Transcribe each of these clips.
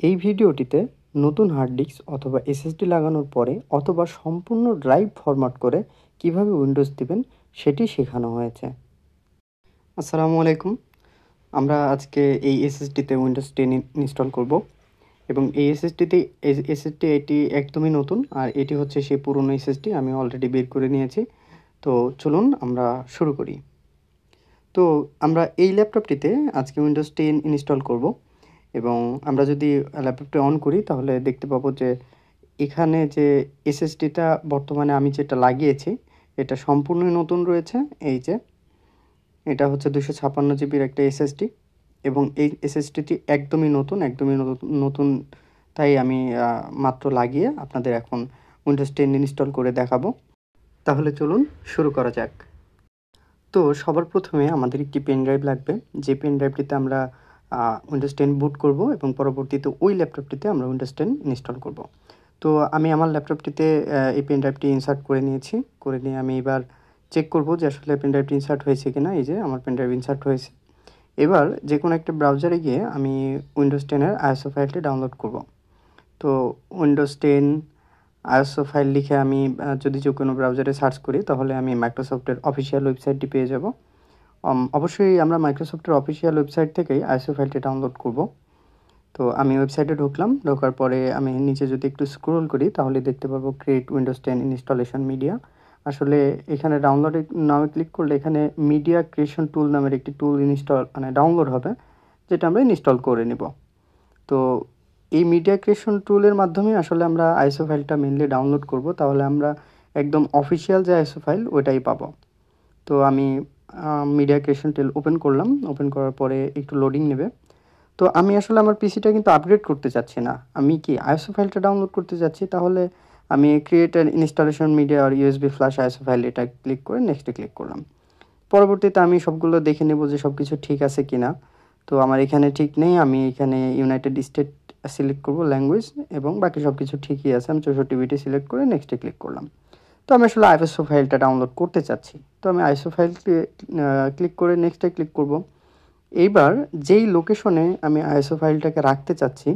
এই ভিডিওটিতে নতুন হার্ড ডিস্ক অথবা এসএসডি লাগানোর পরে অথবা সম্পূর্ণ ড্রাইভ ফরম্যাট করে কিভাবে উইন্ডোজ দিবেন সেটি শেখানো হয়েছে। আসসালামু আলাইকুম। আমরা আজকে এই এসএসডিতে উইন্ডোজ 10 ইনস্টল করব এবং এই এসএসডি এটি একদমই নতুন, আর এটি হচ্ছে সেই পুরনো এসএসডি আমি অলরেডি বের করে নিয়েছি। তো চলুন আমরা শুরু করি। তো আমরা এই ল্যাপটপটিতে আজকে উইন্ডোজ 10 ইনস্টল করব এবং আমরা যদি ল্যাপটপটা অন করি তাহলে দেখতে পাবো যে এখানে যে এসএসডিটা বর্তমানে আমি যেটা লাগিয়েছি এটা সম্পূর্ণই নতুন রয়েছে। এই যে এটা হচ্ছে 256 জিবির একটা এসএসডি এবং এই এসএসডিটি একদমই নতুন, তাই আমি মাত্র লাগিয়ে আপনাদের এখন উইন্ডোজ 10 ইনস্টল করে দেখাবো। তাহলে চলুন শুরু করা যাক। তো সবার প্রথমে আমাদের একটি পেন ড্রাইভ লাগবে, যে পেন ড্রাইভটিতে আমরা উইন্ডোজ 10 বুট করব এবং পরবর্তীতে ওই ল্যাপটপটিতে আমরা উইন্ডোজ 10 ইনস্টল করব। তো আমি আমার ল্যাপটপটিতে এই পেন ড্রাইভটি ইনসার্ট করে নিয়েছি। করে নিয়ে আমি এবার চেক করব যে আসলে পেন ড্রাইভটি ইনসার্ট হয়েছে কিনা। এই যে আমার পেন ড্রাইভ ইনসার্ট হয়েছে। এবার যে কোনো একটা ব্রাউজারে গিয়ে আমি উইন্ডোজ 10-এর আইএসও ফাইলটি ডাউনলোড করব। তো উইন্ডোজ 10 আইএসও ফাইল লিখে আমি যদি যে কোনো ব্রাউজারে সার্চ করি তাহলে আমি মাইক্রোসফটের অফিসিয়াল ওয়েবসাইটটি পেয়ে যাব। অবশ্যই আমরা মাইক্রোসফটের অফিসিয়াল ওয়েবসাইট থেকেই আইএসও ফাইলটি ডাউনলোড করব। তো আমি ওয়েবসাইটে ঢুকলাম। ঢোকার পরে আমি নিচে যদি একটু স্ক্রল করি তাহলে দেখতে পাবো ক্রিয়েট উইন্ডোজ 10 ইনস্টলেশন মিডিয়া। আসলে এখানে ডাউনলোডে নামে ক্লিক করলে এখানে মিডিয়া ক্রিয়েশন টুল নামের একটি টুল ডাউনলোড হবে, যেটা আমরা ইনস্টল করে নেব। তো এই মিডিয়া ক্রিয়েশন টুলের মাধ্যমে আসলে আমরা আইএসও ফাইলটা মেনলি ডাউনলোড করব, তাহলে আমরা একদম অফিসিয়াল যে আইএসও ফাইল ওইটাই পাবো। তো আমি মিডিয়া ক্রিয়েশন টুল ওপেন করলাম। ওপেন করার পরে একটু লোডিং নেবে। তো আমি আসলে আমার পিসিটা কিন্তু আপগ্রেড করতে চাচ্ছি না, আমি কি আইএসও ফাইলটা ডাউনলোড করতে চাচ্ছি। তাহলে আমি ক্রিয়েট অ্যান ইনস্টলেশন মিডিয়া আর ইউএসবি ফ্ল্যাশ আইএসও ফাইল এটা ক্লিক করে নেক্সটে ক্লিক করলাম। পরবর্তীতে আমি সবগুলো দেখে নেব যে সব কিছু ঠিক আছে কি না। তো আমার এখানে ঠিক নেই, আমি এখানে ইউনাইটেড স্টেট সিলেক্ট করব ল্যাঙ্গুয়েজ, এবং বাকি সব কিছু ঠিকই আছে। আমি 64 বিটি সিলেক্ট করে নেক্সটে ক্লিক করলাম। তো আমি আসলে আইএসও ফাইলটা ডাউনলোড করতে চাচ্ছি। তো আমি আইএসও ফাইল ক্লিক করে নেক্সটে ক্লিক করব। এইবার যেই লোকেশনে আমি আইএসও ফাইলটাকে রাখতে চাচ্ছি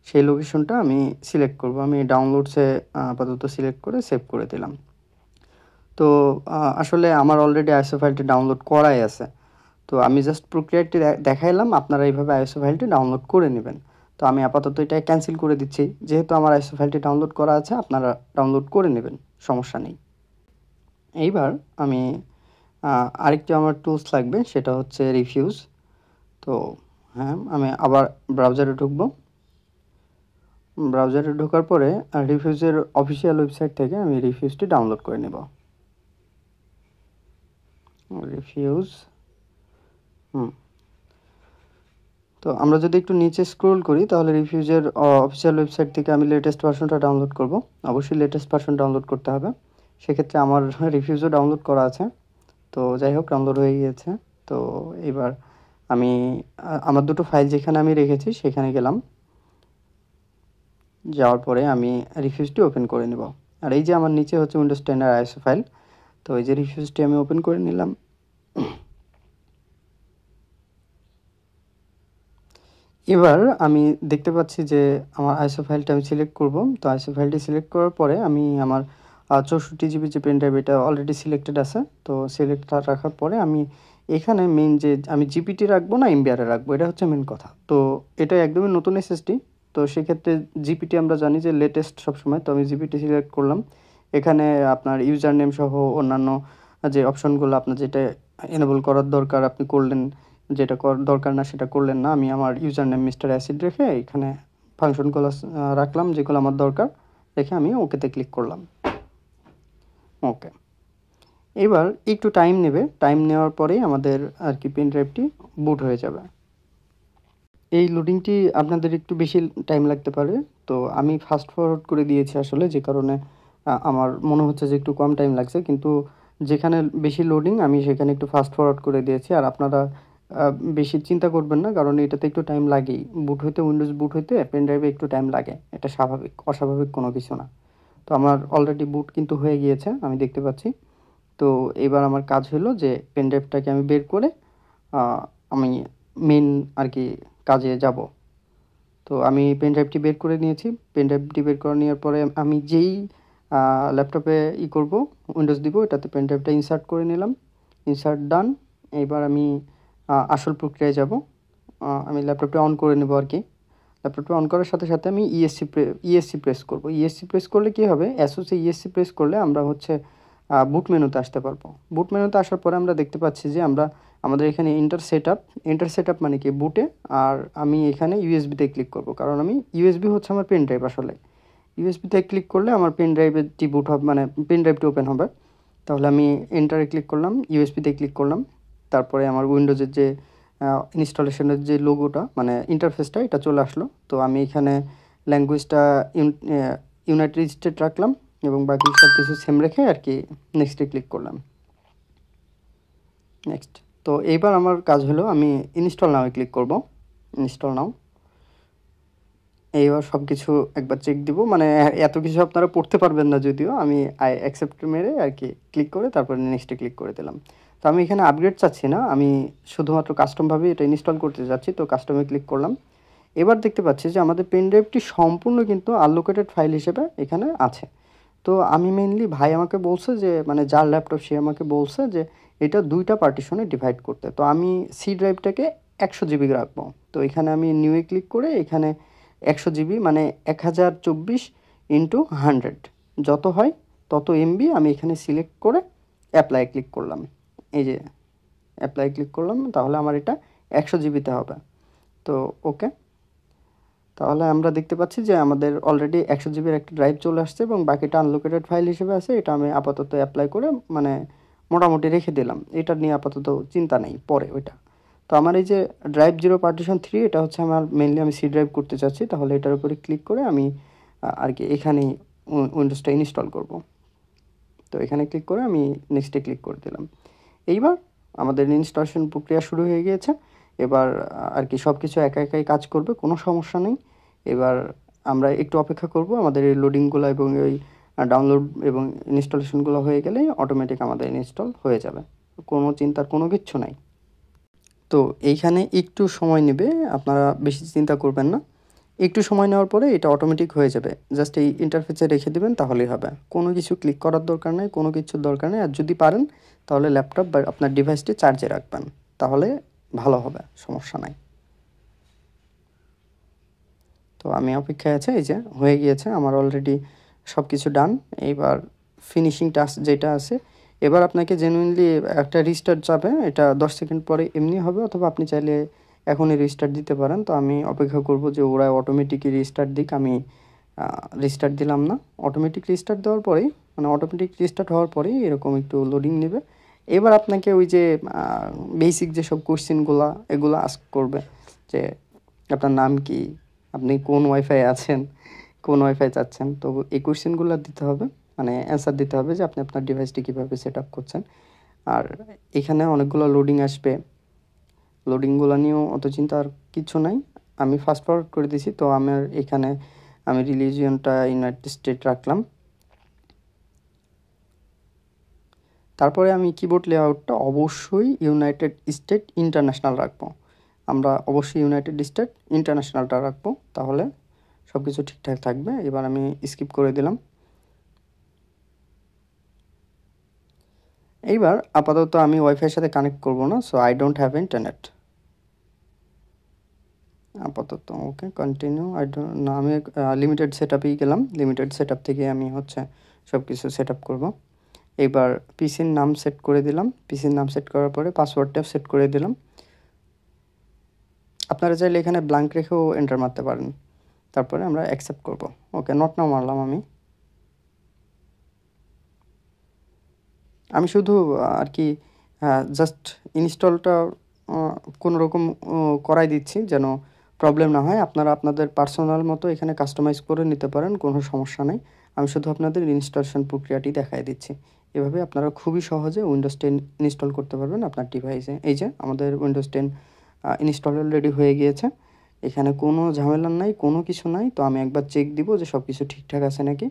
সেই লোকেশনটা আমি সিলেক্ট করব। আমি ডাউনলোডসে আপাতত সিলেক্ট করে সেভ করে দিলাম। তো আসলে আমার অলরেডি আইএসও ফাইলটি ডাউনলোড করাই আছে। তো আমি জাস্ট প্রক্রিয়াটি দেখাইলাম, আপনারা এইভাবে আইএসও ফাইলটি ডাউনলোড করে নেবেন। তো আমি আপাতত এটা ক্যান্সেল করে দিচ্ছি, যেহেতু আমার আইএসও ফাইলটি ডাউনলোড করা আছে, আপনারা ডাউনলোড করে নেবেন, সমস্যা নেই। এইবার আমি আরেকটি আমার টুলস লাগবে, সেটা হচ্ছে রিফিউজ। তো হ্যাঁ, আমি আবার ব্রাউজারে ঢুকবো। ব্রাউজারে ঢোকার পরে রিফিউজের অফিসিয়াল ওয়েবসাইট থেকে আমি রিফিউজটি ডাউনলোড করে নেব। রিফিউজ তো আমরা যদি একটু নিচে স্ক্রল করি তাহলে রিফিউজের অফিসিয়াল ওয়েবসাইট থেকে আমি লেটেস্ট ভার্সনটা ডাউনলোড করব। অবশ্যই লেটেস্ট ভার্সন ডাউনলোড করতে হবে। সেক্ষেত্রে আমার রিফিউজও ডাউনলোড করা আছে। তো যাই হোক, ডাউনলোড হয়ে গিয়েছে। তো এবার আমি আমার দুটো ফাইল যেখানে আমি রেখেছি সেখানে গেলাম। যাওয়ার পরে আমি রিফিউজটি ওপেন করে নেব। আর এই যে আমার নিচে হচ্ছে উইন্ডোজ 10 এর আইএসও ফাইল। তো এই যে রিফিউজটি আমি ওপেন করে নিলাম। এবার আমি দেখতে পাচ্ছি যে আমার আইএসও ফাইলটা আমি সিলেক্ট করব। তো আইএসও ফাইলটি সিলেক্ট করার পরে আমি আমার 64 জিবি যে পেন ড্রাইভ এটা অলরেডি সিলেক্টেড আছে। তো সিলেক্ট রাখার পরে আমি এখানে মেন যে আমি জিপিটি রাখবো না এমবিআরে রাখবো, এটা হচ্ছে মেন কথা। তো এটা একদমই নতুন এসএসডি। তো সেক্ষেত্রে জিপিটি আমরা জানি যে লেটেস্ট সবসময়। তো আমি জিপিটি সিলেক্ট করলাম। এখানে আপনার ইউজার নেম সহ অন্যান্য যে অপশনগুলো আপনার যেটা এনেবল করার দরকার আপনি করলেন, যেটা দরকার না সেটা করলেন না। আমি আমার ইউজার নেম মিস্টার অ্যাসিড রেখে এখানে ফাংশনগুলো রাখলাম যেগুলো আমার দরকার, রেখে আমি ওকেতে ক্লিক করলাম। ওকে, এবার একটু টাইম নেবে। টাইম নেওয়ার পরেই আমাদের আর কি পেন ড্রাইভটি বুট হয়ে যাবে। এই লোডিংটি আপনাদের একটু বেশি টাইম লাগতে পারে। তো আমি ফাস্ট ফরওয়ার্ড করে দিয়েছি আসলে, যে কারণে আমার মনে হচ্ছে যে একটু কম টাইম লাগছে, কিন্তু যেখানে বেশি লোডিং আমি সেখানে একটু ফাস্ট ফরওয়ার্ড করে দিয়েছি। আর আপনারা বেশি চিন্তা করবেন না, কারণ এটাতে একটু টাইম লাগেই। উইন্ডোজ বুট হইতে পেন ড্রাইভে একটু টাইম লাগে, এটা স্বাভাবিক, অস্বাভাবিক কোনো কিছু না। তো আমার অলরেডি বুট কিন্তু হয়ে গিয়েছে, আমি দেখতে পাচ্ছি। তো এবার আমার কাজ হলো যে পেন ড্রাইভটাকে আমি বের করে আমি মেন আর কি কাজে যাব। তো আমি পেন ড্রাইভটি বের করে নিয়েছি। পেন ড্রাইভটি বের করে নেওয়ার পরে আমি যেই ল্যাপটপে করব, উইন্ডোজ দিব, এটাতে পেন ড্রাইভটা ইনসার্ট করে নিলাম। ইনসার্ট ডান। এবার আমি আসল প্রক্রিয়ায় যাব। আমি ল্যাপটপটা অন করে নেব আর কি। ল্যাপটপটা অন করার সাথে সাথে আমি ইএসসি প্রেস করব। ইএসসি প্রেস করলে কী হবে, অ্যাসোসে ইএসসি প্রেস করলে আমরা হচ্ছে বুট মেনুতে আসতে পারবো। বুট মেনুতে আসার পরে আমরা দেখতে পাচ্ছি যে আমাদের এখানে এন্টার সেট আপ মানে কি বুটে, আর আমি এখানে ইউএসবিতে ক্লিক করব, কারণ আমি ইউএসবি হচ্ছে আমার পেন ড্রাইভ। আসলে ইউএসবিতে ক্লিক করলে আমার পেন ড্রাইভেরটি বুট হবে, মানে পেন ড্রাইভটি ওপেন হবে। তাহলে আমি এন্টারে ক্লিক করলাম, ইউএসবিতে ক্লিক করলাম। তারপরে আমার উইন্ডোজের যে ইনস্টলেশনের যে লোগোটা, মানে ইন্টারফেসটা, এটা চলে আসলো। তো আমি এখানে ল্যাঙ্গুয়েজটা ইউনাইটেড স্টেট রাখলাম এবং বাকি সব কিছু সেম রেখে আর কি নেক্সটে ক্লিক করলাম। নেক্সট। তো এইবার আমার কাজ হলো আমি ইনস্টল নাও ক্লিক করব। ইনস্টল নাও। এইবার সব কিছু একবার চেক দিব, মানে এত কিছু আপনারা পড়তে পারবেন না, যদিও আমি অ্যাকসেপ্ট মেরে আর কি ক্লিক করে তারপরে নেক্সটে ক্লিক করে দিলাম। তো আমি এখানে আপগ্রেড চাচ্ছি না, আমি শুধুমাত্র কাস্টমভাবে এটা ইনস্টল করতে যাচ্ছি। তো কাস্টমে ক্লিক করলাম। এবার দেখতে পাচ্ছি যে আমাদের পেন ড্রাইভটি সম্পূর্ণ কিন্তু আনলোকেটেড ফাইল হিসেবে এখানে আছে। তো আমি মেইনলি ভাই আমাকে বলছে যে, মানে যার ল্যাপটপ সে আমাকে বলছে যে এটা 2টা পার্টিশনে ডিভাইড করতে। তো আমি সি ড্রাইভটাকে 100 জিবি রাখবো। তো এখানে আমি নিউয়ে ক্লিক করে এখানে 100 জিবি মানে 1024 ইন্টু 100 যত হয় তত এমবি আমি এখানে সিলেক্ট করে অ্যাপ্লাই ক্লিক করলাম। এই যে অ্যাপ্লাই ক্লিক করলাম, তাহলে আমার এটা 100 জিবিতে হবে। তো ওকে, তাহলে আমরা দেখতে পাচ্ছি যে আমাদের অলরেডি 100 জিবির একটা ড্রাইভ চলে আসছে এবং বাকিটা আনলোকেটেড ফাইল হিসেবে আছে। এটা আমি আপাতত অ্যাপ্লাই করে মানে মোটামুটি রেখে দিলাম। এটা নিয়ে আপাতত চিন্তা নেই, পরে ওইটা। তো আমার এই যে ড্রাইভ 0 পার্টিশন 3, এটা হচ্ছে আমার মেনলি আমি সি ড্রাইভ করতে চাচ্ছি। তাহলে এটার উপরে ক্লিক করে আমি আর কি এখানেই উইন্ডোজটা ইনস্টল করব। তো এখানে ক্লিক করে আমি নেক্সটে ক্লিক করে দিলাম। এইবার আমাদের ইনস্টলেশন প্রক্রিয়া শুরু হয়ে গিয়েছে। এবার আর কি সব কিছু একা একাই কাজ করবে, কোনো সমস্যা নেই। এবার আমরা একটু অপেক্ষা করব, আমাদের এই লোডিংগুলো এবং এই ডাউনলোড এবং ইনস্টলেশনগুলো হয়ে গেলেই অটোমেটিক আমাদের ইনস্টল হয়ে যাবে। কোনো চিন্তার কোনো কিচ্ছু নাই। তো এইখানে একটু সময় নেবে, আপনারা বেশি চিন্তা করবেন না। একটু সময় নেওয়ার পরে এটা অটোমেটিক হয়ে যাবে। জাস্ট এই ইন্টারফেসে রেখে দেবেন, তাহলেই হবে। কোনো কিছু ক্লিক করার দরকার নেই, কোনো কিছুর দরকার নেই। আর যদি পারেন তাহলে ল্যাপটপ বা আপনার ডিভাইসটি চার্জে রাখবেন, তাহলে ভালো হবে, সমস্যা নাই। তো আমি অপেক্ষায় আছি। এই যে হয়ে গিয়েছে আমার অলরেডি সব কিছু ডান। এইবার ফিনিশিং টাস্ক যেটা আছে, এবার আপনাকে জেনুইনলি একটা রিস্টার্ট যাবে। এটা 10 সেকেন্ড পরে এমনি হবে, অথবা আপনি চাইলে এখনই রিস্টার্ট দিতে পারেন। তো আমি অপেক্ষা করব যে ওরা অটোমেটিকই রিস্টার্ট দিক। আমি রিস্টার্ট দিলাম না। অটোমেটিক রিস্টার্ট দেওয়ার পরেই, মানে অটোমেটিক রিস্টার্ট হওয়ার পরেই এরকম একটু লোডিং নেবে। এবার আপনাকে ওই যে বেসিক যেসব কোশ্চেনগুলো এগুলো আস্ক করবে, যে আপনার নাম কি, আপনি কোন ওয়াইফাই আছেন, কোন ওয়াইফাই চাচ্ছেন। তো এই কোশ্চেনগুলো দিতে হবে, মানে অ্যান্সার দিতে হবে যে আপনি আপনার ডিভাইসটি কীভাবে সেট আপ করছেন। আর এখানে অনেকগুলো লোডিং আসবে, লোডিংগুলো নিয়েও অত চিন্তার কিছু নাই। আমি ফাস্ট ফরওয়ার্ড করে দিছি। তো আমার এখানে আমি রিলিজিয়নটা ইউনাইটেড স্টেট রাখলাম। তারপরে আমি কিবোর্ড লেআউটটা অবশ্যই ইউনাইটেড স্টেট ইন্টারন্যাশনাল রাখবো। আমরা অবশ্যই ইউনাইটেড স্টেট ইন্টারন্যাশনালটা রাখবো, তাহলে সব কিছু ঠিকঠাক থাকবে। এবার আমি স্কিপ করে দিলাম। এইবার আপাতত আমি ওয়াইফাইয়ের সাথে কানেক্ট করব না, so I don't have internet আপাতত। ওকে, কন্টিনিউ। না, আমি লিমিটেড সেট আপেই গেলাম। লিমিটেড সেট আপ থেকে আমি হচ্ছে সব কিছু সেট আপ করবো। এবার পিসির নাম সেট করে দিলাম। পিসির নাম সেট করার পরে পাসওয়ার্ডটাও সেট করে দিলাম। আপনারা চাইলে এখানে ব্ল্যাঙ্ক রেখেও এন্টার মারতে পারেন। তারপরে আমরা অ্যাকসেপ্ট করব। ওকে, নট নাও মারলাম আমি শুধু আর কি জাস্ট ইনস্টলটা কোনো রকম করাই দিচ্ছি, যেন প্রবলেম না হয়। আপনারা আপনাদের পার্সোনাল মতো এখানে কাস্টমাইজ করে নিতে পারেন, কোনো সমস্যা নেই। আমি শুধু আপনাদের ইনস্টলেশন প্রক্রিয়াটি দেখাই দিচ্ছি। এভাবে আপনারা খুবই সহজে উইন্ডোজ 10 ইনস্টল করতে পারবেন আপনার ডিভাইসে। এই যে আমাদের উইন্ডোজ 10 ইনস্টল অলরেডি হয়ে গিয়েছে। এখানে কোনো ঝামেলা নাই, কোনো কিছু নাই। তো আমি একবার চেক দিব যে সব কিছু ঠিকঠাক আছে নাকি।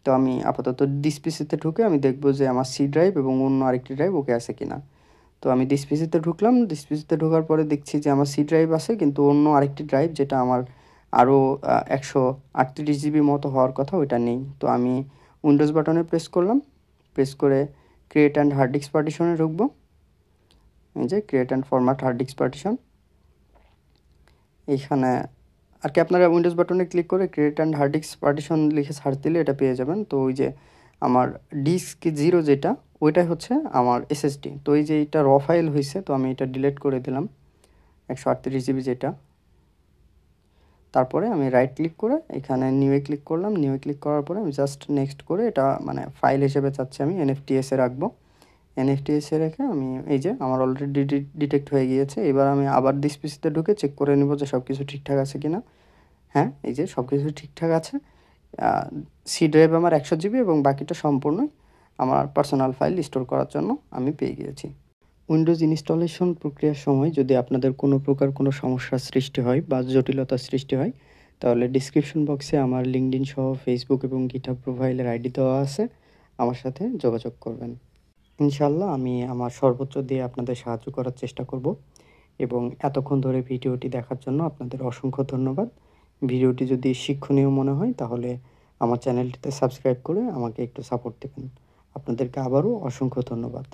তো আমি আপাতত ডিসপিসিতে ঢুকে আমি দেখব যে আমার সি ড্রাইভ এবং অন্য আরেকটি ড্রাইভ ওকে আছে কিনা। তো আমি ডিসপিসিতে ঢুকলাম। ডিসপিসিতে ঢোকার পরে দেখছি যে আমার সি ড্রাইভ আছে, কিন্তু অন্য আরেকটি ড্রাইভ যেটা আমার আরও 138 জিবি মতো হওয়ার কথা, ওইটা নেই। তো আমি উইন্ডোজ বাটনে প্রেস করলাম, প্রেস করে ক্রিয়েট অ্যান্ড হার্ড ডিস্ক পার্টিশনে ঢুকবো। এই যে create and format hard disk partition, এইখানে আর কি আপনারা উইন্ডোজ বাটনে ক্লিক করে create and hard disk partition লিখে সার্চ দিলে এটা পেয়ে যাবেন। তো ওই যে আমার ডিস্ক 0 যেটা, ওইটাই হচ্ছে আমার এসএসডি। তো এই যে এটা র ফাইল হয়েছে, তো আমি এটা ডিলিট করে দিলাম 138 জিবি যেটা। তারপরে আমি রাইট ক্লিক করে এখানে নিউয়ে ক্লিক করলাম। নিউয়ে ক্লিক করার পরে আমি জাস্ট নেক্সট করে এটা মানে ফাইল হিসেবে চাচ্ছি আমি এনএফটিএসে রাখবো। এনএফটিএসে রেখে আমি এই যে আমার অলরেডি ডিটেক্ট হয়ে গিয়েছে। এবার আমি আবার দিস পিসিতে ঢুকে চেক করে নেব যে সব কিছু ঠিকঠাক আছে কিনা। হ্যাঁ, এই যে সব কিছু ঠিকঠাক আছে। সি ড্রাইভ আমার 100 জিবি এবং বাকিটা সম্পূর্ণই আমার পার্সোনাল ফাইল স্টোর করার জন্য আমি পেয়ে গিয়েছি। উইন্ডোজ ইনস্টলেশন প্রক্রিয়ার সময় যদি আপনাদের কোনো প্রকার কোনো সমস্যার সৃষ্টি হয় বা জটিলতার সৃষ্টি হয়, তাহলে ডিসক্রিপশন বক্সে আমার লিঙ্কডইন সহ ফেসবুক এবং গিটহাব প্রোফাইলের আইডি দেওয়া আছে, আমার সাথে যোগাযোগ করবেন। ইনশাআল্লাহ আমি আমার সর্বোচ্চ দিয়ে আপনাদের সাহায্য করার চেষ্টা করব। এবং এতক্ষণ ধরে ভিডিওটি দেখার জন্য আপনাদের অসংখ্য ধন্যবাদ। ভিডিওটি যদি শিক্ষণীয় মনে হয় তাহলে আমার চ্যানেলটিতে সাবস্ক্রাইব করে আমাকে একটু সাপোর্ট দেবেন। আপনাদেরকে আবারও অসংখ্য ধন্যবাদ।